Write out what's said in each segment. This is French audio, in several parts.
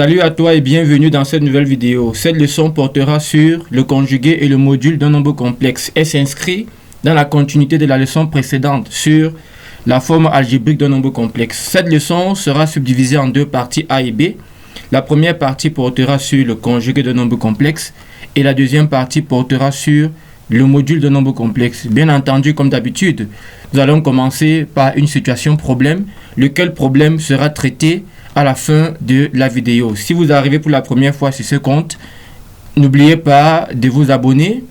Salut à toi et bienvenue dans cette nouvelle vidéo. Cette leçon portera sur le conjugué et le module d'un nombre complexe et s'inscrit dans la continuité de la leçon précédente sur la forme algébrique d'un nombre complexe. Cette leçon sera subdivisée en deux parties A et B. La première partie portera sur le conjugué d'un nombre complexe et la deuxième partie portera sur le module d'un nombre complexe. Bien entendu, comme d'habitude, nous allons commencer par une situation problème, lequel problème sera traité à la fin de la vidéo. Si vous arrivez pour la première fois sur ce compte, n'oubliez pas de vous abonner,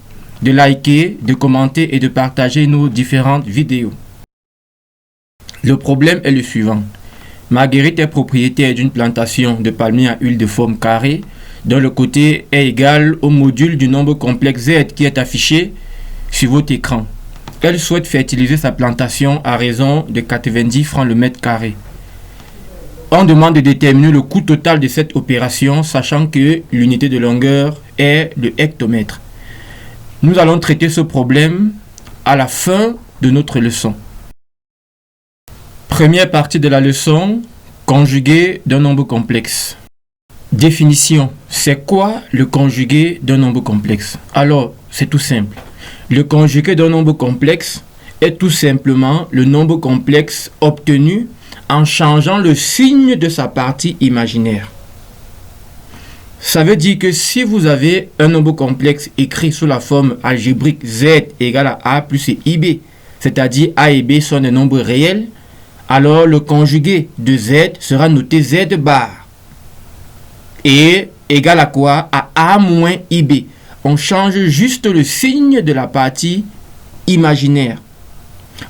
de liker, de commenter et de partager nos différentes vidéos. Le problème est le suivant. Marguerite est propriétaire d'une plantation de palmiers à huile de forme carrée dont le côté est égal au module du nombre complexe Z qui est affiché sur votre écran. Elle souhaite fertiliser sa plantation à raison de 90 francs le mètre carré. On demande de déterminer le coût total de cette opération, sachant que l'unité de longueur est le hectomètre. Nous allons traiter ce problème à la fin de notre leçon. Première partie de la leçon, conjugué d'un nombre complexe. Définition. C'est quoi le conjugué d'un nombre complexe? Alors, c'est tout simple. Le conjugué d'un nombre complexe est tout simplement le nombre complexe obtenu en changeant le signe de sa partie imaginaire. Ça veut dire que si vous avez un nombre complexe écrit sous la forme algébrique Z égale à A plus IB, c'est-à-dire A et B sont des nombres réels, alors le conjugué de Z sera noté Z bar. Et égal à quoi? À A moins IB. On change juste le signe de la partie imaginaire.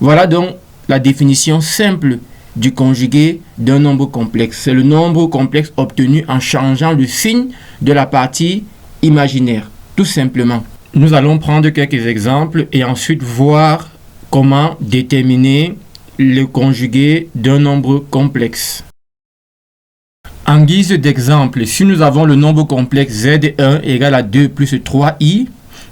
Voilà donc la définition simple du conjugué d'un nombre complexe. C'est le nombre complexe obtenu en changeant le signe de la partie imaginaire, tout simplement. Nous allons prendre quelques exemples et ensuite voir comment déterminer le conjugué d'un nombre complexe. En guise d'exemple, si nous avons le nombre complexe Z1 égale à 2 plus 3i,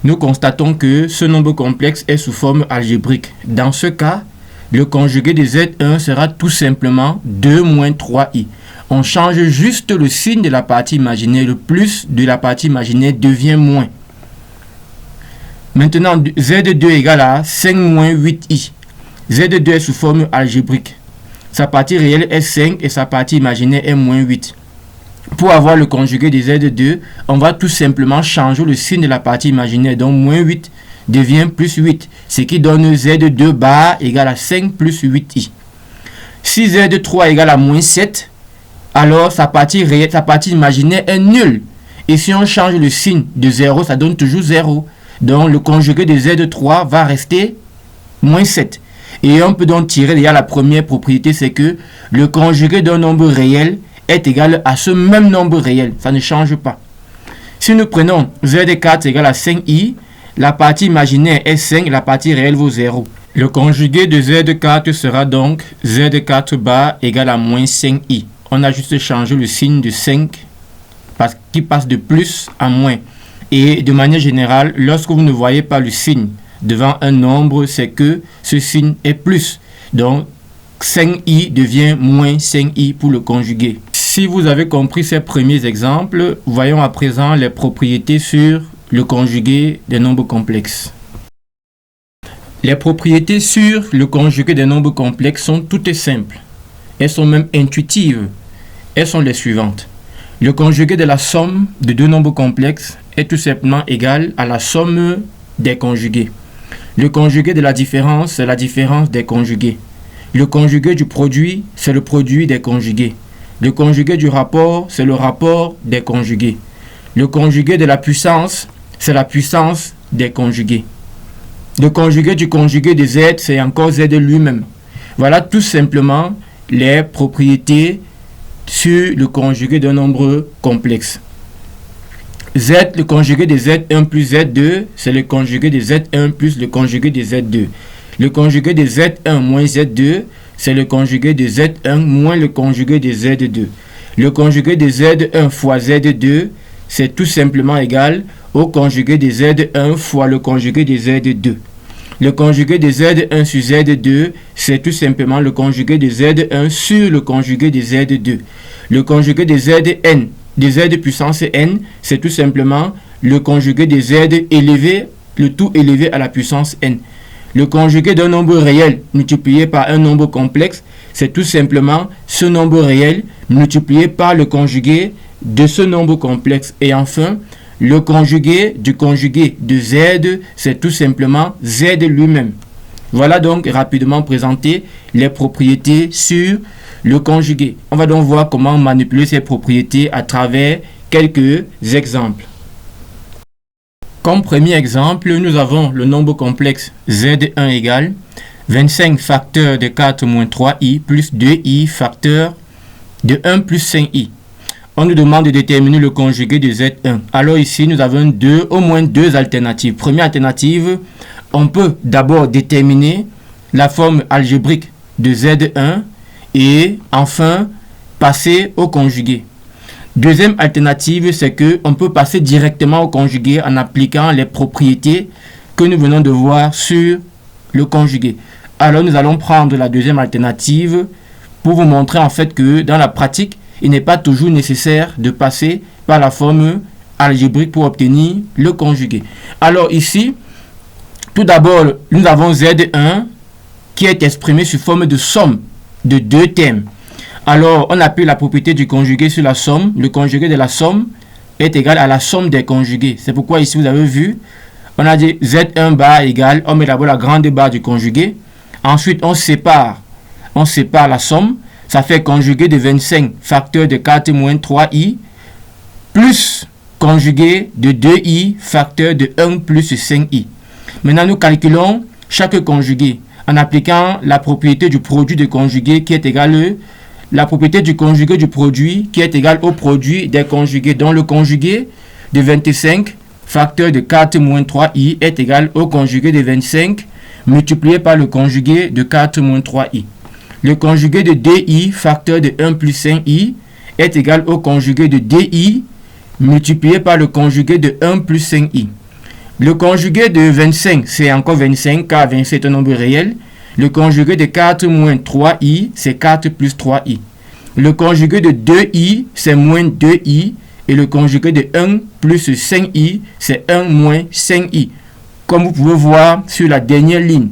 nous constatons que ce nombre complexe est sous forme algébrique. Dans ce cas, le conjugué de Z1 sera tout simplement 2 moins 3i. On change juste le signe de la partie imaginaire. Le plus de la partie imaginaire devient moins. Maintenant, Z2 égale à 5 moins 8i. Z2 est sous forme algébrique. Sa partie réelle est 5 et sa partie imaginaire est moins 8. Pour avoir le conjugué de Z2, on va tout simplement changer le signe de la partie imaginaire. Donc, moins 8 devient plus 8, ce qui donne Z2 bar égale à 5 plus 8i. Si Z3 égale à moins 7, alors sa partie réelle, sa partie imaginaire est nulle. Et si on change le signe de 0, ça donne toujours 0. Donc le conjugué de Z3 va rester moins 7. Et on peut donc tirer déjà la première propriété, c'est que le conjugué d'un nombre réel est égal à ce même nombre réel. Ça ne change pas. Si nous prenons Z4 égale à 5i, la partie imaginaire est 5, la partie réelle vaut 0. Le conjugué de Z4 sera donc Z4 bar égale à moins 5i. On a juste changé le signe de 5 qui passe de plus à moins. Et de manière générale, lorsque vous ne voyez pas le signe devant un nombre, c'est que ce signe est plus. Donc 5i devient moins 5i pour le conjugué. Si vous avez compris ces premiers exemples, voyons à présent les propriétés sur le conjugué des nombres complexes. Les propriétés sur le conjugué des nombres complexes sont toutes simples. Elles sont même intuitives. Elles sont les suivantes. Le conjugué de la somme de deux nombres complexes est tout simplement égal à la somme des conjugués. Le conjugué de la différence, c'est la différence des conjugués. Le conjugué du produit, c'est le produit des conjugués. Le conjugué du rapport, c'est le rapport des conjugués. Le conjugué de la puissance, c'est la puissance des conjugués. Le conjugué du conjugué de Z, c'est encore Z lui-même. Voilà tout simplement les propriétés sur le conjugué d'un nombre complexe. Z, le conjugué de Z1 plus Z2, c'est le conjugué de Z1 plus le conjugué de Z2. Le conjugué de Z1 moins Z2, c'est le conjugué de Z1 moins le conjugué de Z2. Le conjugué de Z1 fois Z2, c'est tout simplement égal au conjugué de Z1 fois le conjugué de Z2. Le conjugué de Z1 sur Z2, c'est tout simplement le conjugué de Z1 sur le conjugué de Z2. Le conjugué de Zn de z puissance n, c'est tout simplement le conjugué de z élevé, le tout élevé à la puissance n. Le conjugué d'un nombre réel multiplié par un nombre complexe, c'est tout simplement ce nombre réel multiplié par le conjugué de ce nombre complexe. Et enfin, le conjugué du conjugué de z, c'est tout simplement z lui-même. Voilà donc rapidement présenté les propriétés sur le conjugué. On va donc voir comment manipuler ces propriétés à travers quelques exemples. Comme premier exemple, nous avons le nombre complexe z1 égale 25 facteur de 4 moins 3i plus 2i facteur de 1 plus 5i. On nous demande de déterminer le conjugué de z1. Alors ici, nous avons au moins deux alternatives. Première alternative, on peut d'abord déterminer la forme algébrique de z1 et enfin passer au conjugué. Deuxième alternative, c'est qu'on peut passer directement au conjugué en appliquant les propriétés que nous venons de voir sur le conjugué. Alors nous allons prendre la deuxième alternative pour vous montrer en fait que dans la pratique, il n'est pas toujours nécessaire de passer par la forme algébrique pour obtenir le conjugué. Alors ici, tout d'abord, nous avons Z1 qui est exprimé sous forme de somme de deux termes. Alors, on appuie la propriété du conjugué sur la somme. Le conjugué de la somme est égal à la somme des conjugués. C'est pourquoi ici, vous avez vu, on a dit Z1 bar égale, on met d'abord la grande barre du conjugué. Ensuite, on sépare la somme. Ça fait conjugué de 25 facteur de 4 moins 3i plus conjugué de 2i facteur de 1 plus 5i. Maintenant, nous calculons chaque conjugué en appliquant la propriété du produit de conjugué qui est égale la propriété du conjugué du produit qui est égal au produit des conjugués. Donc le conjugué de 25 facteur de 4 moins 3i est égal au conjugué de 25 multiplié par le conjugué de 4 moins 3i. Le conjugué de 2i facteur de 1 plus 5i est égal au conjugué de 2i multiplié par le conjugué de 1 plus 5i. Le conjugué de 25, c'est encore 25, car 25 est un nombre réel. Le conjugué de 4 moins 3i, c'est 4 plus 3i. Le conjugué de 2i, c'est moins 2i. Et le conjugué de 1 plus 5i, c'est 1 moins 5i. Comme vous pouvez voir sur la dernière ligne.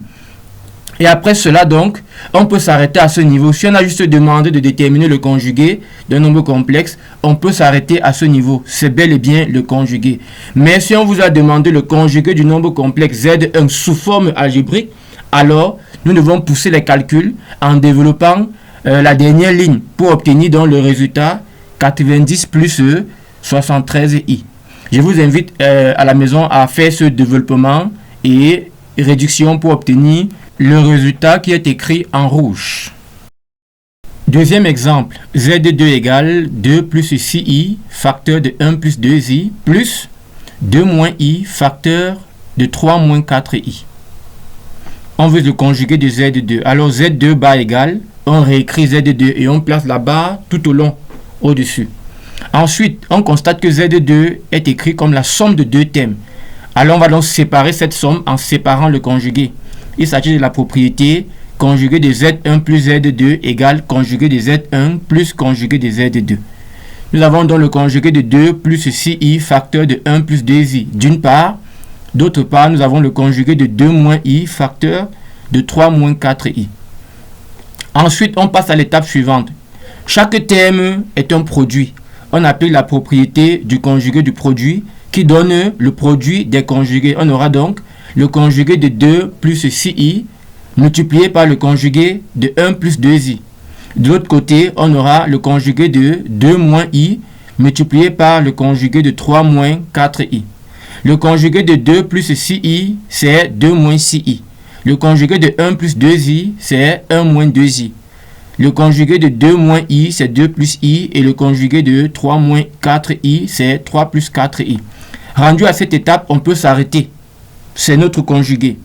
Et après cela, donc, on peut s'arrêter à ce niveau. Si on a juste demandé de déterminer le conjugué d'un nombre complexe, on peut s'arrêter à ce niveau. C'est bel et bien le conjugué. Mais si on vous a demandé le conjugué du nombre complexe Z1 sous forme algébrique, alors nous devons pousser les calculs en développant la dernière ligne pour obtenir donc le résultat 90 plus 73i. Je vous invite à la maison à faire ce développement et réduction pour obtenir le résultat qui est écrit en rouge. Deuxième exemple, Z2 égale 2 plus 6i facteur de 1 plus 2i plus 2 moins i facteur de 3 moins 4i. On veut le conjugué de Z2. Alors Z2 barre égale, on réécrit Z2 et on place la barre tout au long au-dessus. Ensuite, on constate que Z2 est écrit comme la somme de deux termes. Alors on va donc séparer cette somme en séparant le conjugué. Il s'agit de la propriété conjugué de Z1 plus Z2 égale conjugué de Z1 plus conjugué de Z2. Nous avons donc le conjugué de 2 plus 6i facteur de 1 plus 2i d'une part. D'autre part, nous avons le conjugué de 2 moins i facteur de 3 moins 4i. Ensuite, on passe à l'étape suivante. Chaque terme est un produit. On applique la propriété du conjugué du produit qui donne le produit des conjugués. On aura donc le conjugué de 2 plus 6i multiplié par le conjugué de 1 plus 2i. De l'autre côté, on aura le conjugué de 2 moins i multiplié par le conjugué de 3 moins 4i. Le conjugué de 2 plus 6i, c'est 2 moins 6i. Le conjugué de 1 plus 2i, c'est 1 moins 2i. Le conjugué de 2 moins i, c'est 2 plus i. Et le conjugué de 3 moins 4i, c'est 3 plus 4i. Rendu à cette étape, on peut s'arrêter. C'est notre conjugué.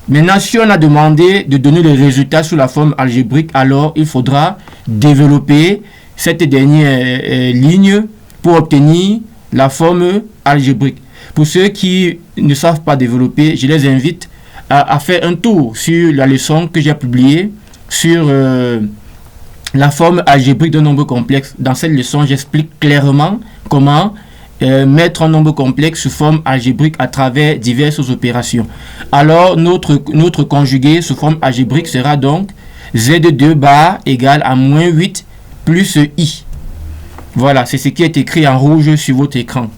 Maintenant, si on a demandé de donner le résultat sous la forme algébrique, alors il faudra développer cette dernière ligne pour obtenir la forme algébrique. Pour ceux qui ne savent pas développer, je les invite à faire un tour sur la leçon que j'ai publiée sur la forme algébrique d'un nombre complexe. Dans cette leçon, j'explique clairement comment mettre un nombre complexe sous forme algébrique à travers diverses opérations. Alors, notre conjugué sous forme algébrique sera donc Z2 bar égale à moins 8 plus I. Voilà, c'est ce qui est écrit en rouge sur votre écran.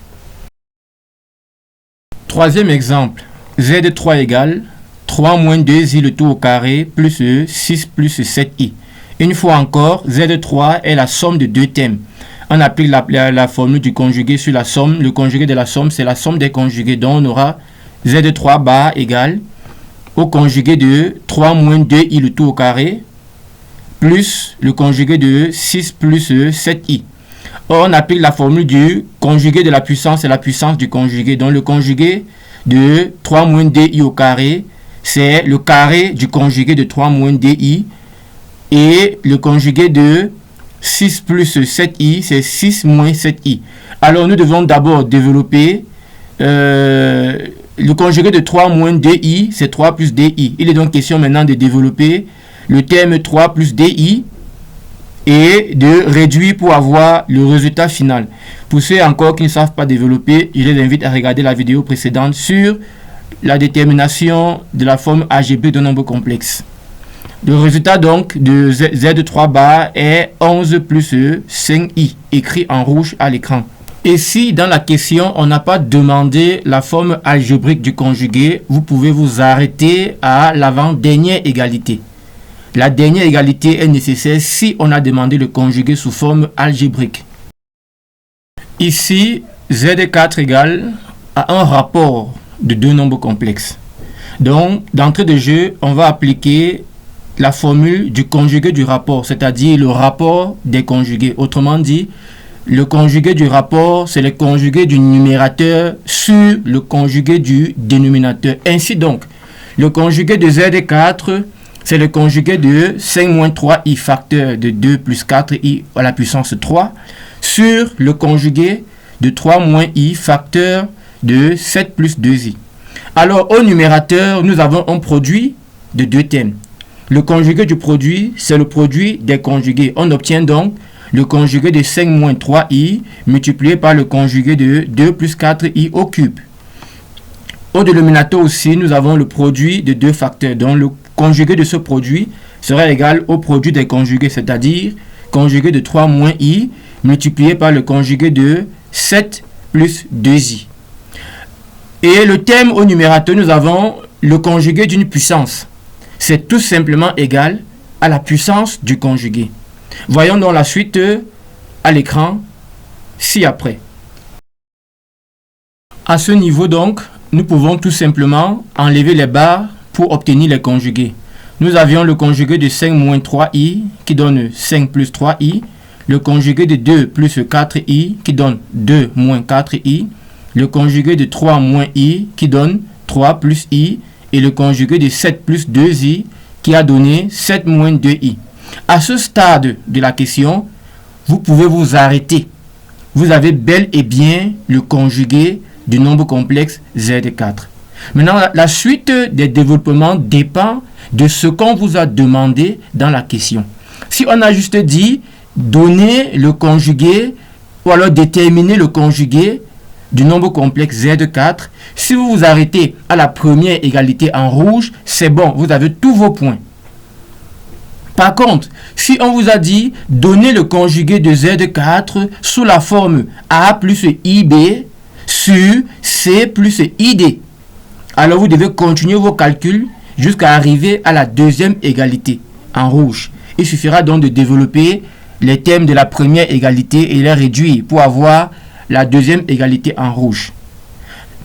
Troisième exemple, Z3 égale 3 moins 2I le tout au carré plus 6 plus 7I. Une fois encore, Z3 est la somme de deux termes. On applique la formule du conjugué sur la somme. Le conjugué de la somme, c'est la somme des conjugués. Donc, on aura Z3 bar égale au conjugué de 3 moins 2i le tout au carré plus le conjugué de 6 plus 7i. Or, on applique la formule du conjugué de la puissance, c'est la puissance du conjugué. Donc, le conjugué de 3 moins 2i au carré, c'est le carré du conjugué de 3 moins 2i. Et le conjugué de 6 plus 7i, c'est 6 moins 7i. Alors, nous devons d'abord développer le conjugué de 3 moins 2i, c'est 3 plus di. Il est donc question maintenant de développer le terme 3 plus di et de réduire pour avoir le résultat final. Pour ceux encore qui ne savent pas développer, je les invite à regarder la vidéo précédente sur la détermination de la forme algébrique d'un nombre complexe. Le résultat donc de Z3 bar est 11 plus 5i, écrit en rouge à l'écran. Et si dans la question, on n'a pas demandé la forme algébrique du conjugué, vous pouvez vous arrêter à l'avant-dernière égalité. La dernière égalité est nécessaire si on a demandé le conjugué sous forme algébrique. Ici, Z4 égale à un rapport de deux nombres complexes. Donc, d'entrée de jeu, on va appliquer la formule du conjugué du rapport, c'est-à-dire le rapport des conjugués. Autrement dit, le conjugué du rapport, c'est le conjugué du numérateur sur le conjugué du dénominateur. Ainsi donc, le conjugué de Z4, c'est le conjugué de 5 moins 3i facteur de 2 plus 4i à la puissance 3 sur le conjugué de 3 moins i facteur de 7 plus 2i. Alors, au numérateur, nous avons un produit de deux termes. Le conjugué du produit, c'est le produit des conjugués. On obtient donc le conjugué de 5 moins 3i multiplié par le conjugué de 2 plus 4i au cube. Au dénominateur aussi, nous avons le produit de deux facteurs. Donc, le conjugué de ce produit sera égal au produit des conjugués, c'est-à-dire conjugué de 3 moins i multiplié par le conjugué de 7 plus 2i. Et le terme au numérateur, nous avons le conjugué d'une puissance. C'est tout simplement égal à la puissance du conjugué. Voyons donc la suite à l'écran ci-après. À ce niveau donc, nous pouvons tout simplement enlever les barres pour obtenir les conjugués. Nous avions le conjugué de 5 moins 3i qui donne 5 plus 3i, le conjugué de 2 plus 4i qui donne 2 moins 4i, le conjugué de 3 moins i qui donne 3 plus i, et le conjugué de 7 plus 2i qui a donné 7 moins 2i. À ce stade de la question, vous pouvez vous arrêter. Vous avez bel et bien le conjugué du nombre complexe Z4. Maintenant, la suite des développements dépend de ce qu'on vous a demandé dans la question. Si on a juste dit donner le conjugué ou alors déterminer le conjugué du nombre complexe Z4, si vous vous arrêtez à la première égalité en rouge, c'est bon, vous avez tous vos points. Par contre, si on vous a dit donner le conjugué de Z4 sous la forme A plus IB sur C plus ID, alors vous devez continuer vos calculs jusqu'à arriver à la deuxième égalité en rouge. Il suffira donc de développer les termes de la première égalité et les réduire pour avoir la deuxième égalité en rouge.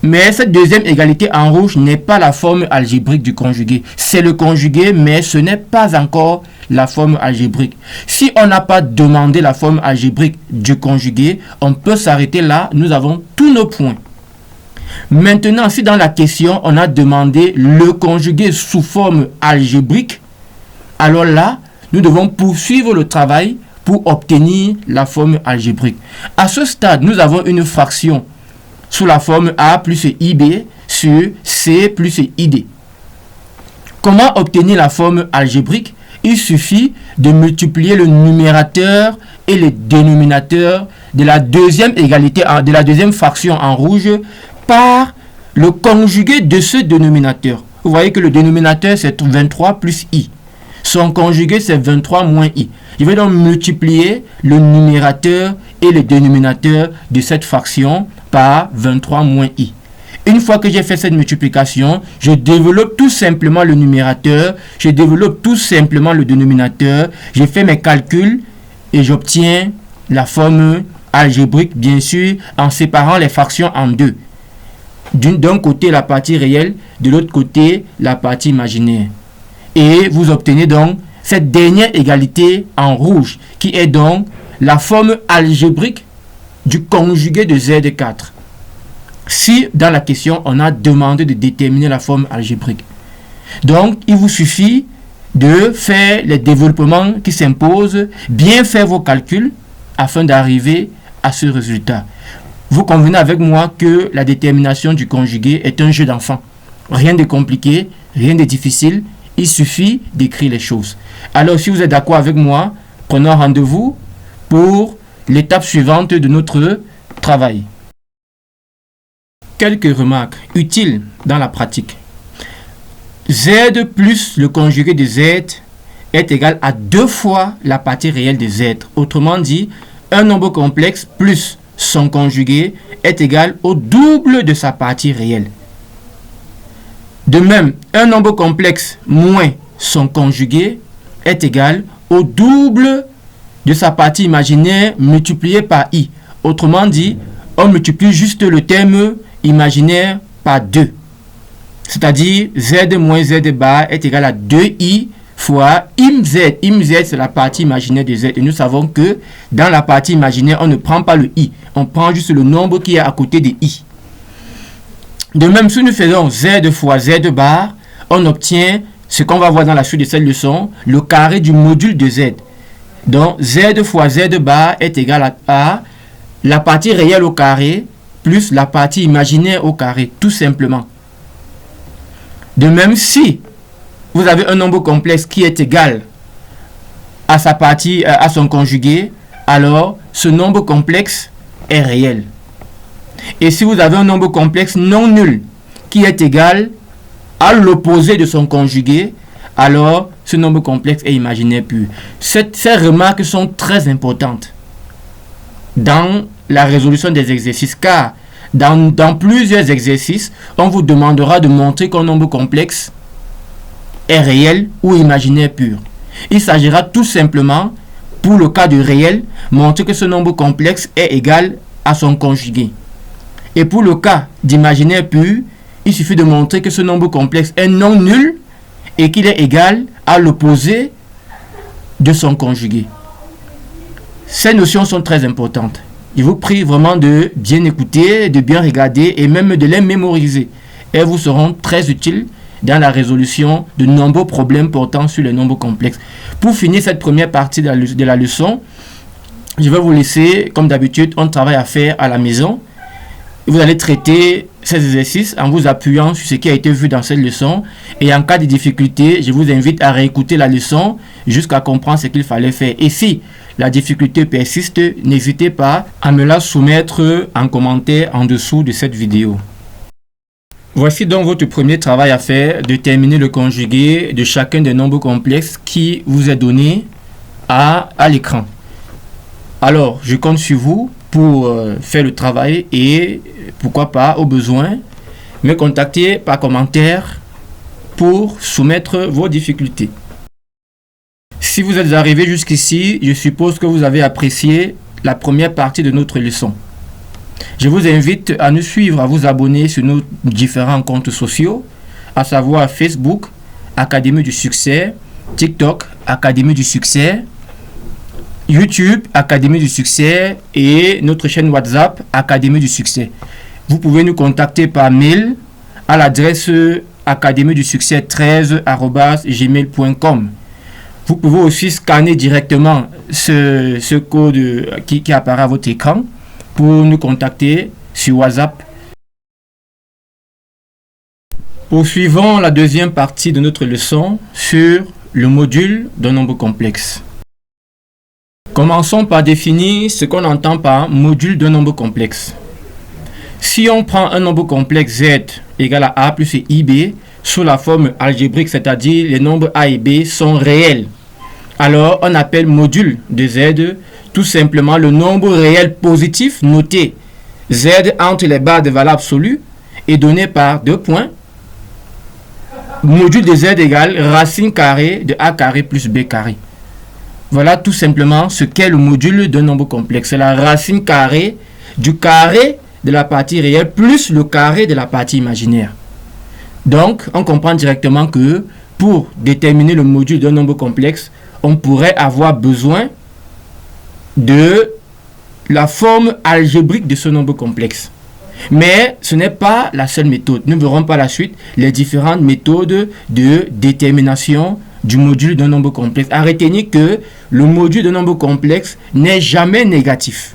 Mais cette deuxième égalité en rouge n'est pas la forme algébrique du conjugué. C'est le conjugué, mais ce n'est pas encore la forme algébrique. Si on n'a pas demandé la forme algébrique du conjugué, on peut s'arrêter là. Nous avons tous nos points. Maintenant, si dans la question, on a demandé le conjugué sous forme algébrique, alors là, nous devons poursuivre le travail pour obtenir la forme algébrique. À ce stade, nous avons une fraction sous la forme A plus IB sur C plus ID. Comment obtenir la forme algébrique? il suffit de multiplier le numérateur et le dénominateur de la deuxième égalité, de la deuxième fraction en rouge par le conjugué de ce dénominateur. Vous voyez que le dénominateur c'est 23 plus i. Son conjugué c'est 23 moins i. Je vais donc multiplier le numérateur et le dénominateur de cette fraction par 23 moins i. Une fois que j'ai fait cette multiplication, je développe tout simplement le numérateur, je développe tout simplement le dénominateur, je fais mes calculs et j'obtiens la forme algébrique, bien sûr, en séparant les fractions en deux. D'un côté la partie réelle, de l'autre côté la partie imaginaire. Et vous obtenez donc cette dernière égalité en rouge, qui est donc la forme algébrique du conjugué de Z4. Si dans la question, on a demandé de déterminer la forme algébrique. Donc, il vous suffit de faire les développements qui s'imposent, bien faire vos calculs afin d'arriver à ce résultat. Vous convenez avec moi que la détermination du conjugué est un jeu d'enfant. Rien de compliqué, rien de difficile, il suffit d'écrire les choses. Alors, si vous êtes d'accord avec moi, prenons rendez-vous pour l'étape suivante de notre travail. Quelques remarques utiles dans la pratique. Z plus le conjugué de Z est égal à 2 fois la partie réelle de Z. Autrement dit, un nombre complexe plus son conjugué est égal au double de sa partie réelle. De même, un nombre complexe moins son conjugué est égal au double de sa partie imaginaire multiplié par i. Autrement dit, on multiplie juste le terme imaginaire par 2. C'est-à-dire, z moins z bar est égal à 2i fois imz. Imz, c'est la partie imaginaire de z. Et nous savons que dans la partie imaginaire, on ne prend pas le i. On prend juste le nombre qui est à côté de i. De même, si nous faisons z fois z bar, on obtient ce qu'on va voir dans la suite de cette leçon, le carré du module de z. Donc, z fois z bar est égal à la partie réelle au carré plus la partie imaginaire au carré, tout simplement. De même, si vous avez un nombre complexe qui est égal à sa partie, à son conjugué, alors ce nombre complexe est réel. Et si vous avez un nombre complexe non nul qui est égal à l'opposé de son conjugué, alors ce nombre complexe est imaginaire pur. Ces remarques sont très importantes dans la résolution des exercices, car dans plusieurs exercices, on vous demandera de montrer qu'un nombre complexe est réel ou imaginaire pur. Il s'agira tout simplement, pour le cas de réel, montrer que ce nombre complexe est égal à son conjugué. Et pour le cas d'imaginaire pur, il suffit de montrer que ce nombre complexe est non nul et qu'il est égal à l'opposé de son conjugué. Ces notions sont très importantes. Je vous prie vraiment de bien écouter, de bien regarder et même de les mémoriser. Elles vous seront très utiles dans la résolution de nombreux problèmes portant sur les nombres complexes. Pour finir cette première partie de la leçon, je vais vous laisser, comme d'habitude, un travail à faire à la maison. Vous allez traiter ces exercices en vous appuyant sur ce qui a été vu dans cette leçon. Et en cas de difficulté, je vous invite à réécouter la leçon jusqu'à comprendre ce qu'il fallait faire. Et si la difficulté persiste, n'hésitez pas à me la soumettre en commentaire en dessous de cette vidéo. Voici donc votre premier travail à faire, déterminer le conjugué de chacun des nombres complexes qui vous est donné à l'écran. Alors, je compte sur vous pour faire le travail et pourquoi pas, au besoin, me contacter par commentaire pour soumettre vos difficultés. Si vous êtes arrivé jusqu'ici, je suppose que vous avez apprécié la première partie de notre leçon. Je vous invite à nous suivre, à vous abonner sur nos différents comptes sociaux, à savoir Facebook, Académie du Succès, TikTok, Académie du Succès, YouTube, Académie du Succès et notre chaîne WhatsApp, Académie du Succès. Vous pouvez nous contacter par mail à l'adresse académiedusuccès13@gmail.com. Vous pouvez aussi scanner directement ce code qui apparaît à votre écran pour nous contacter sur WhatsApp. Poursuivons la deuxième partie de notre leçon sur le module d'un nombre complexe. Commençons par définir ce qu'on entend par module d'un nombre complexe. Si on prend un nombre complexe z égale à a plus ib sous la forme algébrique, c'est-à-dire les nombres a et b sont réels, alors on appelle module de z tout simplement le nombre réel positif noté z entre les barres de valeur absolue et donné par 2 points. Module de z égale racine carrée de a carré plus b carré. Voilà tout simplement ce qu'est le module d'un nombre complexe. C'est la racine carrée du carré de la partie réelle plus le carré de la partie imaginaire. Donc, on comprend directement que pour déterminer le module d'un nombre complexe, on pourrait avoir besoin de la forme algébrique de ce nombre complexe. Mais ce n'est pas la seule méthode. Nous verrons par la suite les différentes méthodes de détermination du module d'un nombre complexe. À retenir que le module d'un nombre complexe n'est jamais négatif.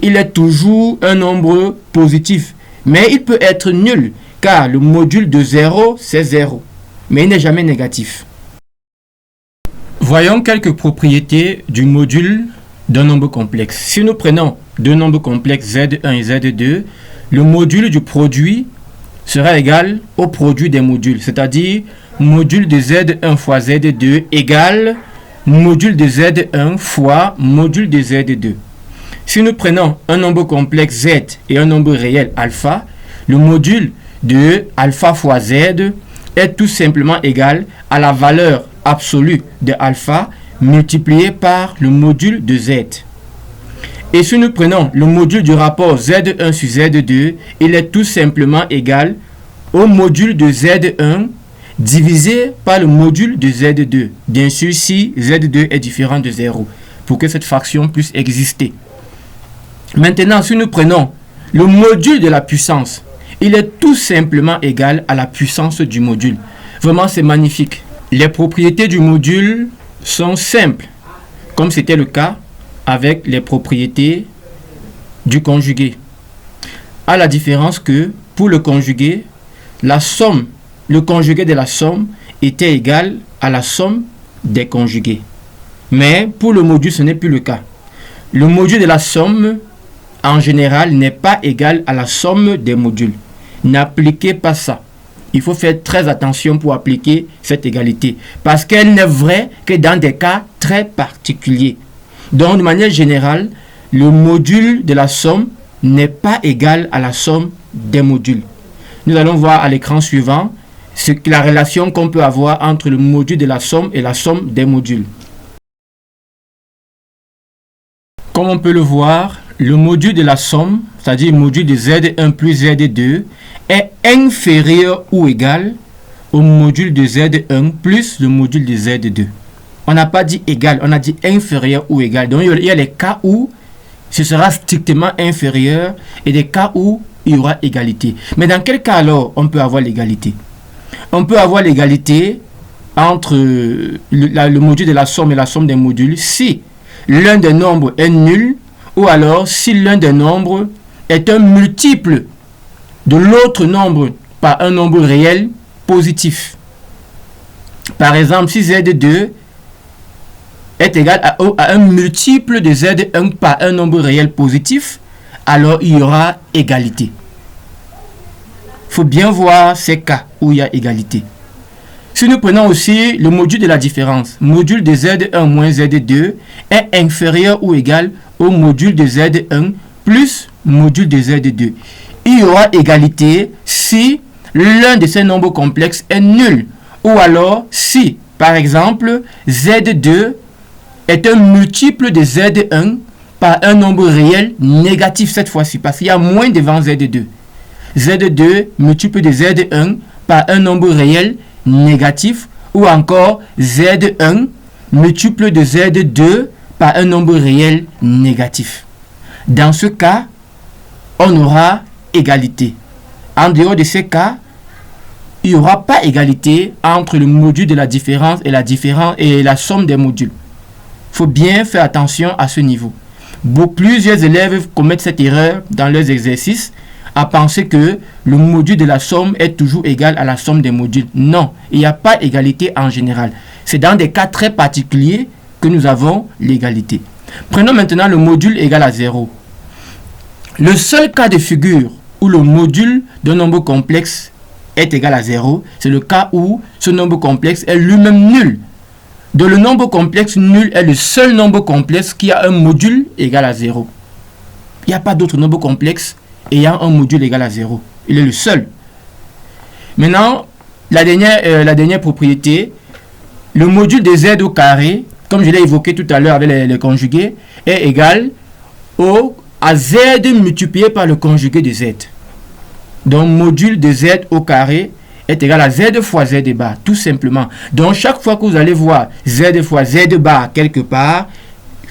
Il est toujours un nombre positif, mais il peut être nul, car le module de 0, c'est 0, mais il n'est jamais négatif. Voyons quelques propriétés du module d'un nombre complexe. Si nous prenons deux nombres complexes Z1 et Z2, le module du produit sera égal au produit des modules, c'est-à-dire module de Z1 fois Z2 égale module de Z1 fois module de Z2. Si nous prenons un nombre complexe Z et un nombre réel alpha, le module de alpha fois Z est tout simplement égal à la valeur absolue de alpha multiplié par le module de Z. Et si nous prenons le module du rapport Z1 sur Z2, il est tout simplement égal au module de Z1 divisé par le module de Z2. Bien sûr, si Z2 est différent de 0, pour que cette fraction puisse exister. Maintenant, si nous prenons le module de la puissance, il est tout simplement égal à la puissance du module. Vraiment, c'est magnifique. Les propriétés du module sont simples, comme c'était le cas avec les propriétés du conjugué. À la différence que pour le conjugué, la somme, le conjugué de la somme était égal à la somme des conjugués. Mais pour le module, ce n'est plus le cas. Le module de la somme, en général, n'est pas égal à la somme des modules. N'appliquez pas ça. Il faut faire très attention pour appliquer cette égalité, parce qu'elle n'est vraie que dans des cas très particuliers. Donc, de manière générale, le module de la somme n'est pas égal à la somme des modules. Nous allons voir à l'écran suivant la relation qu'on peut avoir entre le module de la somme et la somme des modules. Comme on peut le voir, le module de la somme, c'est-à-dire le module de Z1 plus Z2, est inférieur ou égal au module de Z1 plus le module de Z2. On n'a pas dit égal, on a dit inférieur ou égal. Donc il y a les cas où ce sera strictement inférieur et des cas où il y aura égalité. Mais dans quel cas alors on peut avoir l'égalité? On peut avoir l'égalité entre le module de la somme et la somme des modules si l'un des nombres est nul ou alors si l'un des nombres est un multiple de l'autre nombre par un nombre réel positif. Par exemple, si Z2 est égal à un multiple de Z1 par un nombre réel positif, alors il y aura égalité. Il faut bien voir ces cas où il y a égalité. Si nous prenons aussi le module de la différence, module de Z1 moins Z2 est inférieur ou égal au module de Z1 plus module de Z2. Il y aura égalité si l'un de ces nombres complexes est nul, ou alors si, par exemple, Z2 est un multiple de Z1 par un nombre réel négatif cette fois-ci, parce qu'il y a moins devant Z2. Z2 multiple de Z1 par un nombre réel négatif, ou encore Z1 multiple de Z2 par un nombre réel négatif. Dans ce cas, on aura égalité. En dehors de ces cas, il n'y aura pas égalité entre le module de la différence et la somme des modules. Il faut bien faire attention à ce niveau. Plusieurs élèves commettent cette erreur dans leurs exercices à penser que le module de la somme est toujours égal à la somme des modules. Non, il n'y a pas égalité en général. C'est dans des cas très particuliers que nous avons l'égalité. Prenons maintenant le module égal à 0. Le seul cas de figure où le module d'un nombre complexe est égal à 0, c'est le cas où ce nombre complexe est lui-même nul. Donc le nombre complexe nul est le seul nombre complexe qui a un module égal à 0. Il n'y a pas d'autre nombre complexe ayant un module égal à 0. Il est le seul. Maintenant, la dernière propriété, le module de z au carré, comme je l'ai évoqué tout à l'heure avec les conjugués, est égal à z multiplié par le conjugué de z. Donc, module de z au carré est égal à z fois z bar, tout simplement. Donc, chaque fois que vous allez voir z fois z bar quelque part,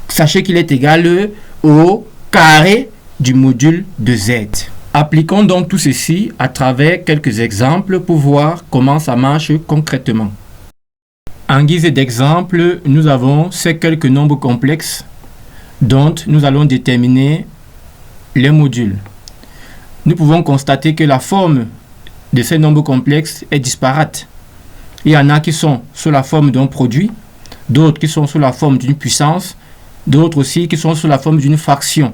sachez qu'il est égal au carré du module de z. Appliquons donc tout ceci à travers quelques exemples pour voir comment ça marche concrètement. En guise d'exemple, nous avons ces quelques nombres complexes dont nous allons déterminer les modules. Nous pouvons constater que la forme de ces nombres complexes est disparate. Il y en a qui sont sous la forme d'un produit, d'autres qui sont sous la forme d'une puissance, d'autres aussi qui sont sous la forme d'une fraction.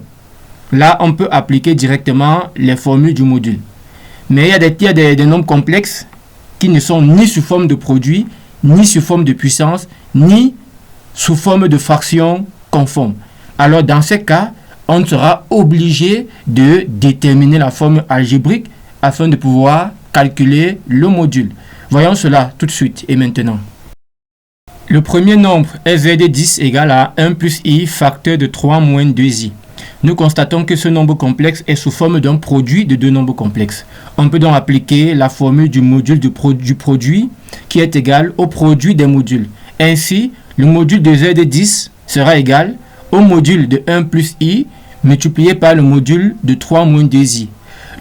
Là, on peut appliquer directement les formules du module. Mais il y a des nombres complexes qui ne sont ni sous forme de produit, ni sous forme de puissance, ni sous forme de fraction conforme. Alors, dans ces cas, on sera obligé de déterminer la forme algébrique afin de pouvoir calculer le module. Voyons cela tout de suite et maintenant. Le premier nombre est z10 égale à 1 plus i facteur de 3 moins 2i. Nous constatons que ce nombre complexe est sous forme d'un produit de deux nombres complexes. On peut donc appliquer la formule du module du produit qui est égal au produit des modules. Ainsi, le module de z10 sera égal au module de 1 plus i multiplié par le module de 3 moins 2i.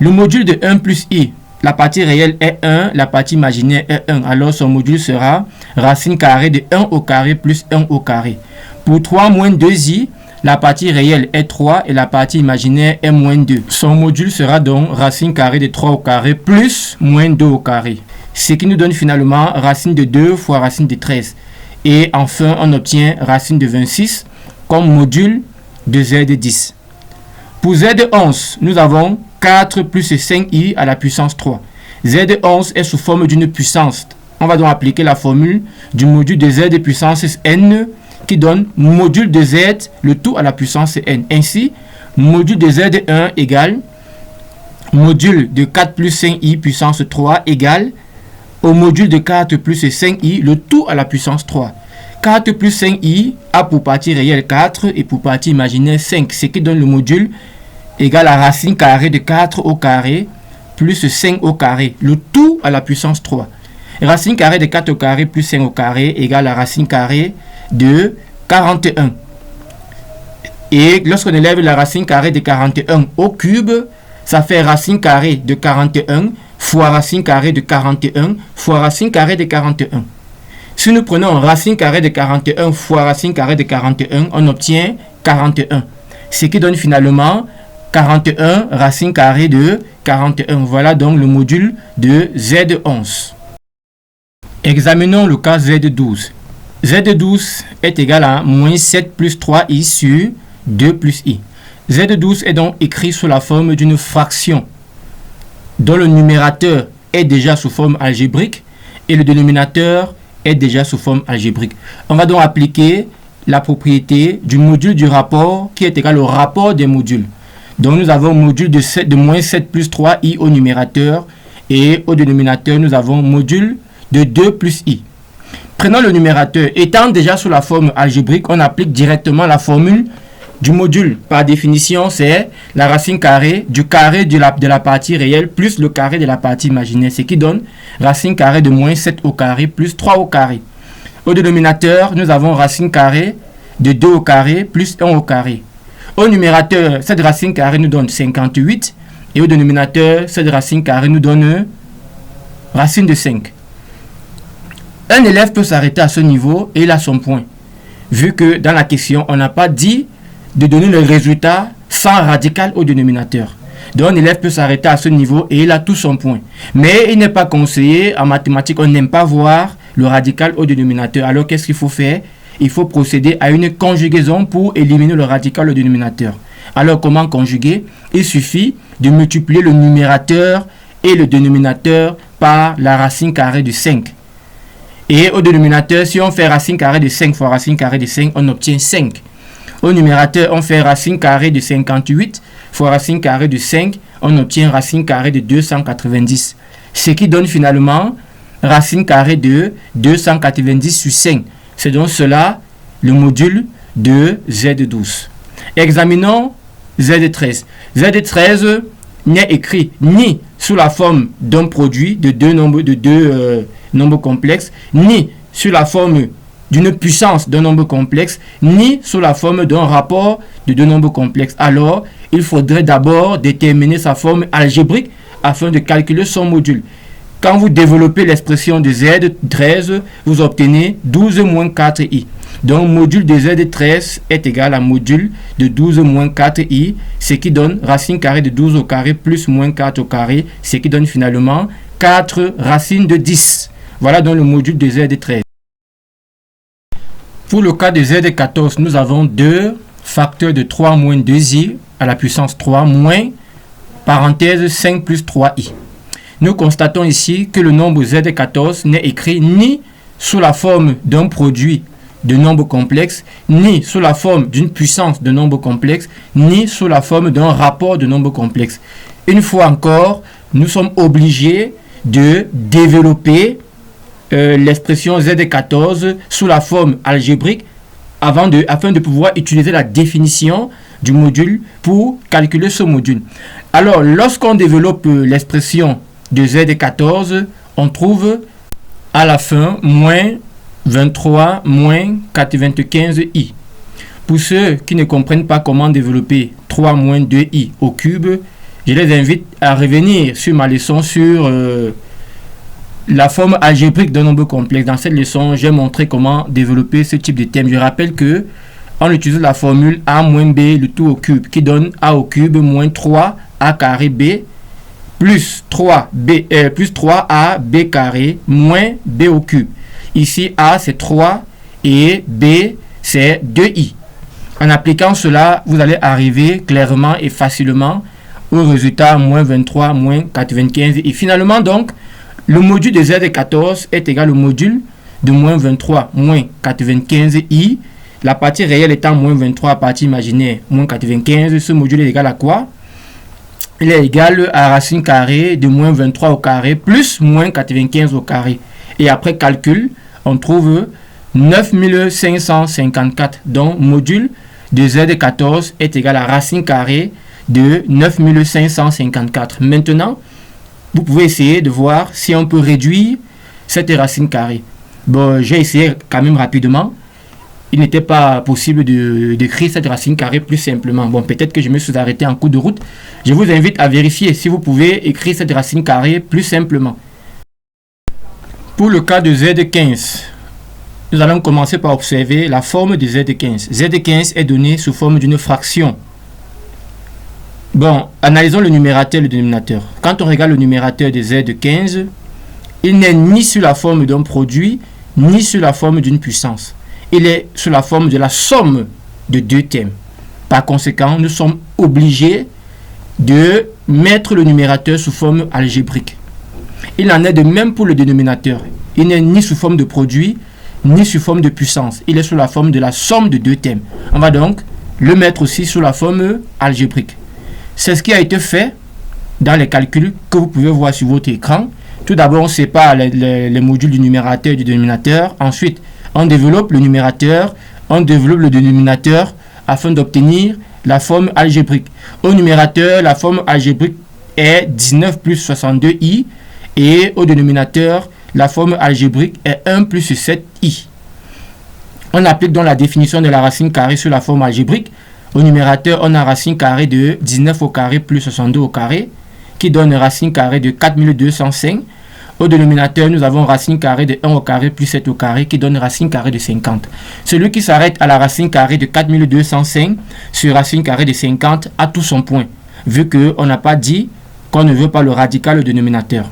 Le module de 1 plus i, la partie réelle est 1, la partie imaginaire est 1. Alors son module sera racine carrée de 1 au carré plus 1 au carré. Pour 3 moins 2i, la partie réelle est 3 et la partie imaginaire est moins 2. Son module sera donc racine carrée de 3 au carré plus moins 2 au carré. Ce qui nous donne finalement racine de 2 fois racine de 13. Et enfin, on obtient racine de 26 comme module de z10. Pour z11, nous avons 4 plus 5i à la puissance 3. z11 est sous forme d'une puissance. On va donc appliquer la formule du module de z puissance n qui donne module de z, le tout à la puissance n. Ainsi, module de z1 égale module de 4 plus 5i puissance 3 égale au module de 4 plus 5i, le tout à la puissance 3. 4 plus 5i a pour partie réelle 4 et pour partie imaginaire 5, ce qui donne le module égal à racine carrée de 4 au carré plus 5 au carré, le tout à la puissance 3. Racine carrée de 4 au carré plus 5 au carré égale à racine carrée de 41. Et lorsqu'on élève la racine carrée de 41 au cube, ça fait racine carrée de 41 fois racine carrée de 41 fois racine carrée de 41. Si nous prenons racine carrée de 41 fois racine carrée de 41, on obtient 41. Ce qui donne finalement 41 racine carrée de 41. Voilà donc le module de Z11. Examinons le cas Z12. Z12 est égal à moins 7 plus 3i sur 2 plus i. Z12 est donc écrit sous la forme d'une fraction dont le numérateur est déjà sous forme algébrique et le dénominateur est déjà sous forme algébrique. On va donc appliquer la propriété du module du rapport qui est égal au rapport des modules. Donc nous avons module de moins 7 plus 3i au numérateur et au dénominateur nous avons module de 2 plus i. Prenons le numérateur. Étant déjà sous la forme algébrique, on applique directement la formule du module. Par définition, c'est la racine carrée du carré de la partie réelle plus le carré de la partie imaginaire, ce qui donne racine carrée de moins 7 au carré plus 3 au carré. Au dénominateur, nous avons racine carrée de 2 au carré plus 1 au carré. Au numérateur, cette racine carrée nous donne 58 et au dénominateur, cette racine carrée nous donne racine de 5. Un élève peut s'arrêter à ce niveau et il a son point. Vu que dans la question, on n'a pas dit de donner le résultat sans radical au dénominateur. Donc, un élève peut s'arrêter à ce niveau et il a tout son point. Mais il n'est pas conseillé, en mathématiques, on n'aime pas voir le radical au dénominateur. Alors, qu'est-ce qu'il faut faire? Il faut procéder à une conjugaison pour éliminer le radical au dénominateur. Alors, comment conjuguer? Il suffit de multiplier le numérateur et le dénominateur par la racine carrée de 5. Et au dénominateur, si on fait racine carrée de 5 fois racine carrée de 5, on obtient 5. Au numérateur, on fait racine carrée de 58 fois racine carrée de 5, on obtient racine carrée de 290. Ce qui donne finalement racine carrée de 290 sur 5. C'est donc cela le module de Z12. Examinons Z13. Z13 n'est écrit ni sous la forme d'un produit de deux nombres complexes, ni sous la forme d'une puissance d'un nombre complexe, ni sous la forme d'un rapport de deux nombres complexes. Alors, il faudrait d'abord déterminer sa forme algébrique afin de calculer son module. Quand vous développez l'expression de Z13, vous obtenez 12 moins 4i. Donc, module de Z13 est égal à module de 12 moins 4i, ce qui donne racine carrée de 12 au carré plus moins 4 au carré, ce qui donne finalement 4 racines de 10. Voilà donc le module de Z13. Pour le cas de Z14, nous avons 2 facteurs de 3 moins 2i à la puissance 3 moins, parenthèse 5 plus 3i. Nous constatons ici que le nombre Z14 n'est écrit ni sous la forme d'un produit de nombres complexes, ni sous la forme d'une puissance de nombres complexes, ni sous la forme d'un rapport de nombres complexes. Une fois encore, nous sommes obligés de développer l'expression Z14 sous la forme algébrique afin de pouvoir utiliser la définition du module pour calculer ce module. Alors, lorsqu'on développe l'expression de Z14, on trouve à la fin moins 23 moins 95i. Pour ceux qui ne comprennent pas comment développer 3 moins 2i au cube, je les invite à revenir sur ma leçon sur la forme algébrique d'un nombre complexe. Dans cette leçon, j'ai montré comment développer ce type de thème. Je rappelle que on utilise la formule a moins b le tout au cube qui donne a au cube moins 3a carré b plus 3a b carré moins b au cube. Ici, a c'est 3 et b c'est 2i. En appliquant cela, vous allez arriver clairement et facilement au résultat moins 23 moins 95. Et finalement, donc, le module de Z14 est égal au module de moins 23 moins 95i. La partie réelle étant moins 23, la partie imaginaire moins 95. Ce module est égal à quoi? Il est égal à racine carrée de moins 23 au carré plus moins 95 au carré. Et après calcul, on trouve 9554. Donc, module de Z14 est égal à racine carrée de 9554. Maintenant, vous pouvez essayer de voir si on peut réduire cette racine carrée. Bon, j'ai essayé quand même rapidement. Il n'était pas possible d'écrire cette racine carrée plus simplement. Bon, peut-être que je me suis arrêté en cours de route. Je vous invite à vérifier si vous pouvez écrire cette racine carrée plus simplement. Pour le cas de Z15, nous allons commencer par observer la forme de Z15. Z15 est donné sous forme d'une fraction. Bon, analysons le numérateur et le dénominateur. Quand on regarde le numérateur de Z15, il n'est ni sous la forme d'un produit, ni sous la forme d'une puissance. Il est sous la forme de la somme de deux termes. Par conséquent, nous sommes obligés de mettre le numérateur sous forme algébrique. Il en est de même pour le dénominateur. Il n'est ni sous forme de produit, ni sous forme de puissance. Il est sous la forme de la somme de deux termes. On va donc le mettre aussi sous la forme algébrique. C'est ce qui a été fait dans les calculs que vous pouvez voir sur votre écran. Tout d'abord, on sépare les modules du numérateur et du dénominateur. Ensuite, on développe le numérateur, on développe le dénominateur afin d'obtenir la forme algébrique. Au numérateur, la forme algébrique est 19 plus 62i et au dénominateur, la forme algébrique est 1 plus 7i. On applique donc la définition de la racine carrée sur la forme algébrique. Au numérateur, on a racine carrée de 19 au carré plus 62 au carré qui donne racine carrée de 4205. Au dénominateur, nous avons racine carrée de 1 au carré plus 7 au carré qui donne racine carrée de 50. Celui qui s'arrête à la racine carrée de 4205 sur racine carrée de 50 a tout son point. vu qu'on n'a pas dit qu'on ne veut pas le radical au dénominateur.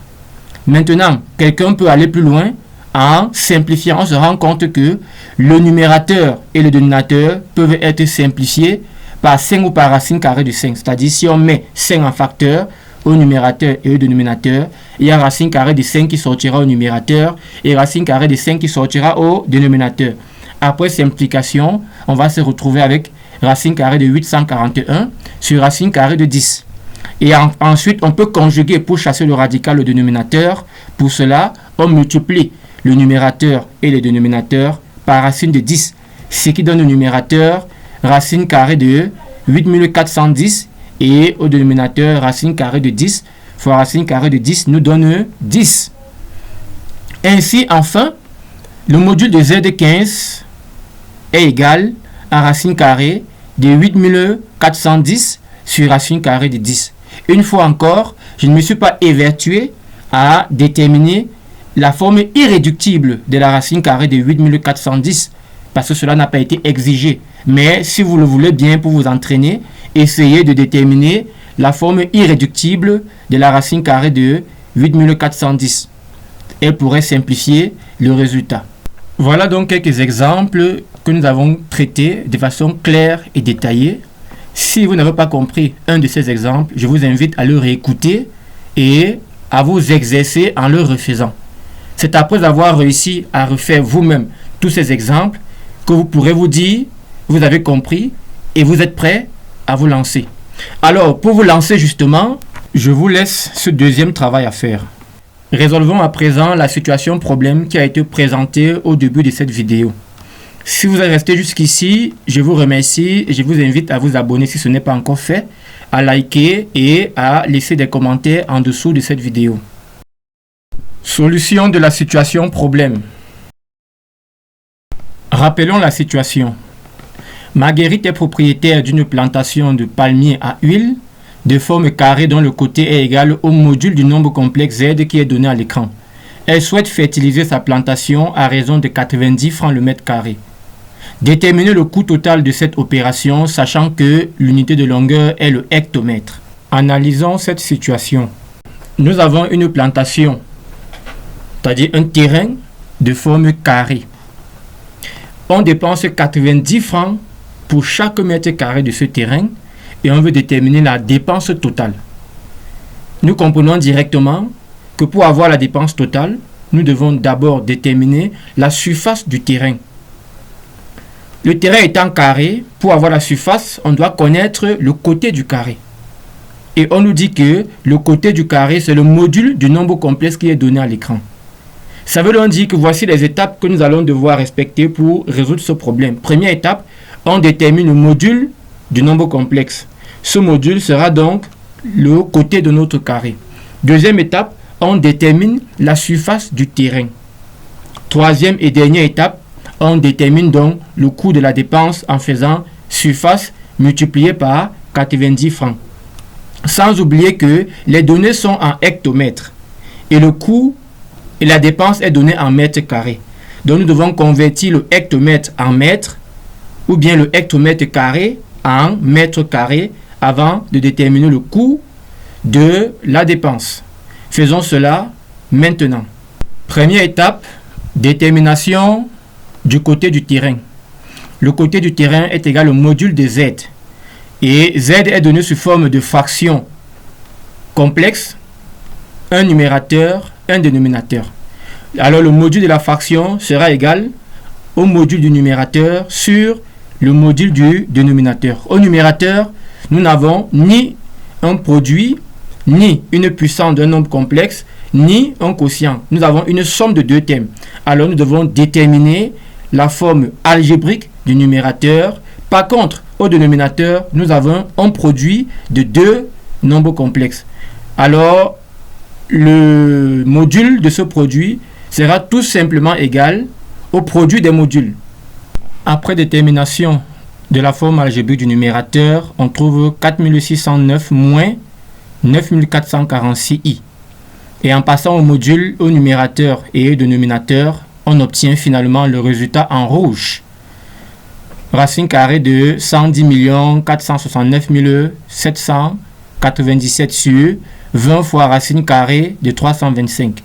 Maintenant, quelqu'un peut aller plus loin en simplifiant. On se rend compte que le numérateur et le dénominateur peuvent être simplifiés par 5 ou par racine carrée de 5. C'est-à-dire si on met 5 en facteur au numérateur et au dénominateur, il y a racine carrée de 5 qui sortira au numérateur et racine carrée de 5 qui sortira au dénominateur. Après simplification, on va se retrouver avec racine carrée de 841 sur racine carrée de 10. Et ensuite, on peut conjuguer pour chasser le radical au dénominateur. Pour cela, on multiplie le numérateur et le dénominateur par racine de 10, ce qui donne au numérateur racine carrée de 8410 et au dénominateur racine carrée de 10 fois racine carrée de 10 nous donne 10. Ainsi, enfin, le module de Z15 est égal à racine carrée de 8410 sur racine carrée de 10. Une fois encore, je ne me suis pas évertué à déterminer la forme irréductible de la racine carrée de 8410 parce que cela n'a pas été exigé. Mais si vous le voulez bien pour vous entraîner, essayez de déterminer la forme irréductible de la racine carrée de 8410. Elle pourrait simplifier le résultat. Voilà donc quelques exemples que nous avons traités de façon claire et détaillée. Si vous n'avez pas compris un de ces exemples, je vous invite à le réécouter et à vous exercer en le refaisant. C'est après avoir réussi à refaire vous-même tous ces exemples que vous pourrez vous dire, vous avez compris et vous êtes prêt à vous lancer. Alors, pour vous lancer justement, je vous laisse ce deuxième travail à faire. Résolvons à présent la situation problème qui a été présentée au début de cette vidéo. Si vous êtes resté jusqu'ici, je vous remercie et je vous invite à vous abonner si ce n'est pas encore fait, à liker et à laisser des commentaires en dessous de cette vidéo. Solution de la situation problème. Rappelons la situation. Marguerite est propriétaire d'une plantation de palmiers à huile de forme carrée dont le côté est égal au module du nombre complexe Z qui est donné à l'écran. Elle souhaite fertiliser sa plantation à raison de 90 francs le mètre carré. Déterminer le coût total de cette opération, sachant que l'unité de longueur est le hectomètre. Analysons cette situation. Nous avons une plantation, c'est-à-dire un terrain de forme carrée. On dépense 90 francs pour chaque mètre carré de ce terrain et on veut déterminer la dépense totale. Nous comprenons directement que pour avoir la dépense totale, nous devons d'abord déterminer la surface du terrain. Le terrain étant carré, pour avoir la surface, on doit connaître le côté du carré. Et on nous dit que le côté du carré, c'est le module du nombre complexe qui est donné à l'écran. Ça veut donc dire que voici les étapes que nous allons devoir respecter pour résoudre ce problème. Première étape, on détermine le module du nombre complexe. Ce module sera donc le côté de notre carré. Deuxième étape, on détermine la surface du terrain. Troisième et dernière étape, on détermine donc le coût de la dépense en faisant surface multiplié par 90 francs. Sans oublier que les données sont en hectomètres et le coût et la dépense est donnée en mètres carrés. Donc nous devons convertir le hectomètre en mètres ou bien le hectomètre carré en mètres carrés avant de déterminer le coût de la dépense. Faisons cela maintenant. Première étape, détermination du côté du terrain. Le côté du terrain est égal au module de Z. Et Z est donné sous forme de fraction complexe, un numérateur, un dénominateur. Alors le module de la fraction sera égal au module du numérateur sur le module du dénominateur. Au numérateur, nous n'avons ni un produit, ni une puissance d'un nombre complexe, ni un quotient. Nous avons une somme de deux termes. Alors nous devons déterminer la forme algébrique du numérateur. Par contre, au dénominateur, nous avons un produit de deux nombres complexes. Alors, le module de ce produit sera tout simplement égal au produit des modules. Après détermination de la forme algébrique du numérateur, on trouve 4609 moins 9446i. Et en passant au module, au numérateur et au dénominateur, on obtient finalement le résultat en rouge. Racine carrée de 110 469 700 97 sur 20 fois racine carrée de 325.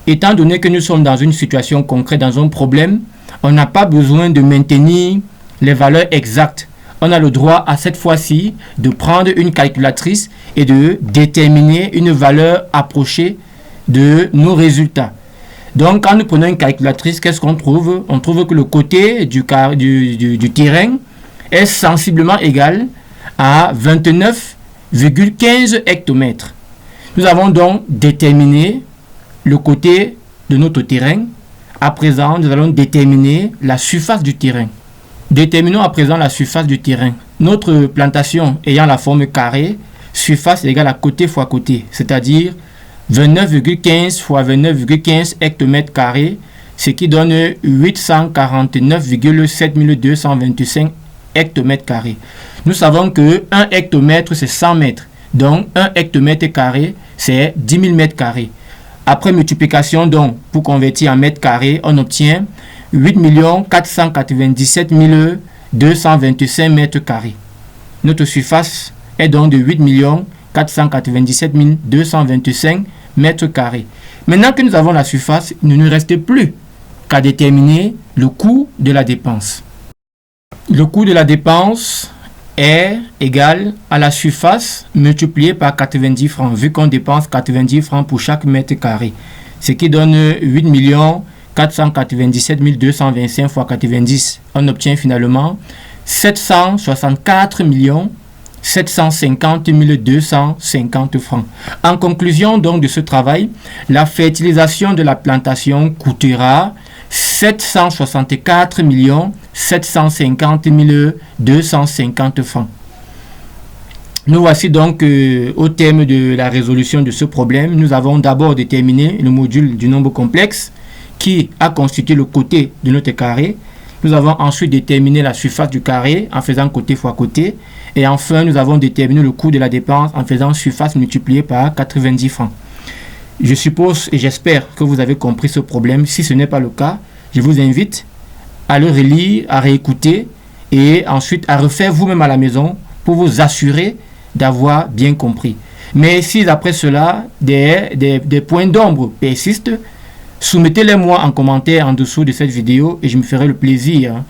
Étant donné que nous sommes dans une situation concrète, dans un problème, on n'a pas besoin de maintenir les valeurs exactes. On a le droit à cette fois-ci de prendre une calculatrice et de déterminer une valeur approchée de nos résultats. Donc, quand nous prenons une calculatrice, qu'est-ce qu'on trouve? On trouve que le côté du terrain est sensiblement égal à 29,15 hectomètres. Nous avons donc déterminé le côté de notre terrain. À présent, nous allons déterminer la surface du terrain. Déterminons à présent la surface du terrain. Notre plantation ayant la forme carrée, surface égale à côté fois côté, c'est-à-dire 29,15 fois 29,15 hectomètres carrés, ce qui donne 849,7225 hectomètres carrés. Nous savons que 1 hectomètre, c'est 100 mètres. Donc, 1 hectomètre carré, c'est 10 000 mètres carrés. Après multiplication, donc, pour convertir en mètres carrés, on obtient 8 497 225 mètres carrés. Notre surface est donc de 8 497 225 mètres carrés. Maintenant que nous avons la surface, il ne nous reste plus qu'à déterminer le coût de la dépense. Le coût de la dépense est égal à la surface multipliée par 90 francs, vu qu'on dépense 90 francs pour chaque mètre carré, ce qui donne 8 497 225 fois 90. On obtient finalement 764 750 250 francs. En conclusion donc de ce travail, la fertilisation de la plantation coûtera 764 750 250 francs. Nous voici donc au terme de la résolution de ce problème. Nous avons d'abord déterminé le module du nombre complexe qui a constitué le côté de notre carré. Nous avons ensuite déterminé la surface du carré en faisant côté fois côté. Et enfin, nous avons déterminé le coût de la dépense en faisant surface multipliée par 90 francs. Je suppose et j'espère que vous avez compris ce problème. Si ce n'est pas le cas, je vous invite à le relire, à réécouter et ensuite à refaire vous-même à la maison pour vous assurer d'avoir bien compris. Mais si après cela, des points d'ombre persistent, soumettez-les-moi en commentaire en dessous de cette vidéo et je me ferai le plaisir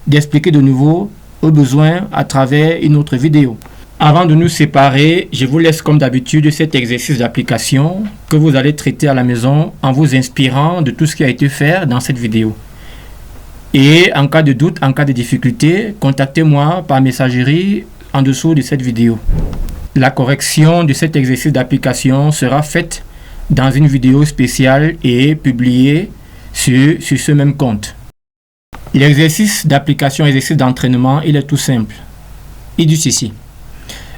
d'expliquer de nouveau au besoin à travers une autre vidéo. Avant de nous séparer, je vous laisse comme d'habitude cet exercice d'application que vous allez traiter à la maison en vous inspirant de tout ce qui a été fait dans cette vidéo. Et en cas de doute, en cas de difficulté, contactez-moi par messagerie en dessous de cette vidéo. La correction de cet exercice d'application sera faite dans une vidéo spéciale et publiée sur ce même compte. L'exercice d'application, exercice d'entraînement, il est tout simple. Il dit ceci.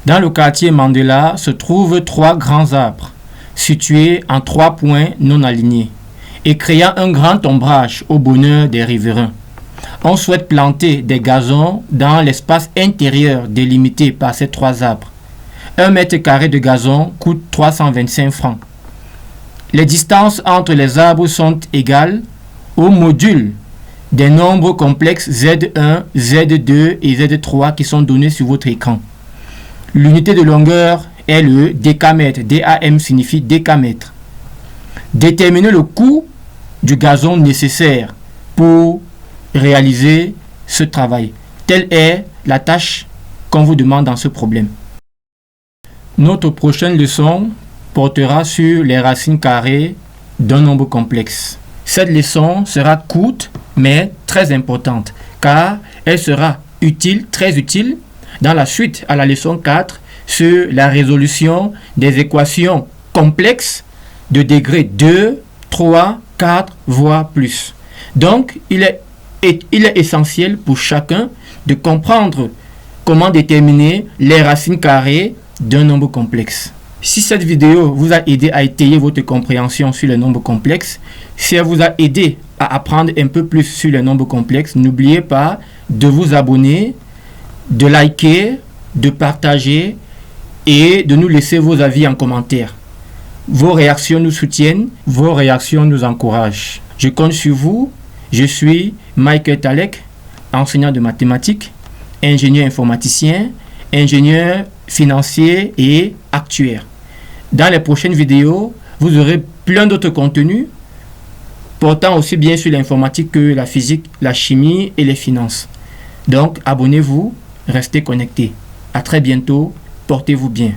Dans le quartier Mandela se trouvent 3 grands arbres situés en 3 points non alignés et créant un grand ombrage au bonheur des riverains. On souhaite planter des gazons dans l'espace intérieur délimité par ces 3 arbres. 1 mètre carré de gazon coûte 325 francs. Les distances entre les arbres sont égales au module des nombres complexes Z1, Z2 et Z3 qui sont donnés sur votre écran. L'unité de longueur est le décamètre. DAM signifie décamètre. Déterminez le coût du gazon nécessaire pour réaliser ce travail. Telle est la tâche qu'on vous demande dans ce problème. Notre prochaine leçon portera sur les racines carrées d'un nombre complexe. Cette leçon sera courte mais très importante car elle sera utile, très utile dans la suite à la leçon 4 sur la résolution des équations complexes de degré 2, 3, 4, voire plus. Donc, il est essentiel pour chacun de comprendre comment déterminer les racines carrées d'un nombre complexe. Si cette vidéo vous a aidé à étayer votre compréhension sur les nombres complexes, si elle vous a aidé à apprendre un peu plus sur les nombres complexes, n'oubliez pas de vous abonner, de liker, de partager et de nous laisser vos avis en commentaire. Vos réactions nous soutiennent, vos réactions nous encouragent. Je compte sur vous. Je suis Michael Talek, enseignant de mathématiques, ingénieur informaticien, ingénieur financier et actuaire. Dans les prochaines vidéos, vous aurez plein d'autres contenus portant aussi bien sur l'informatique que la physique, la chimie et les finances. Donc, abonnez-vous, restez connectés. À très bientôt, portez-vous bien.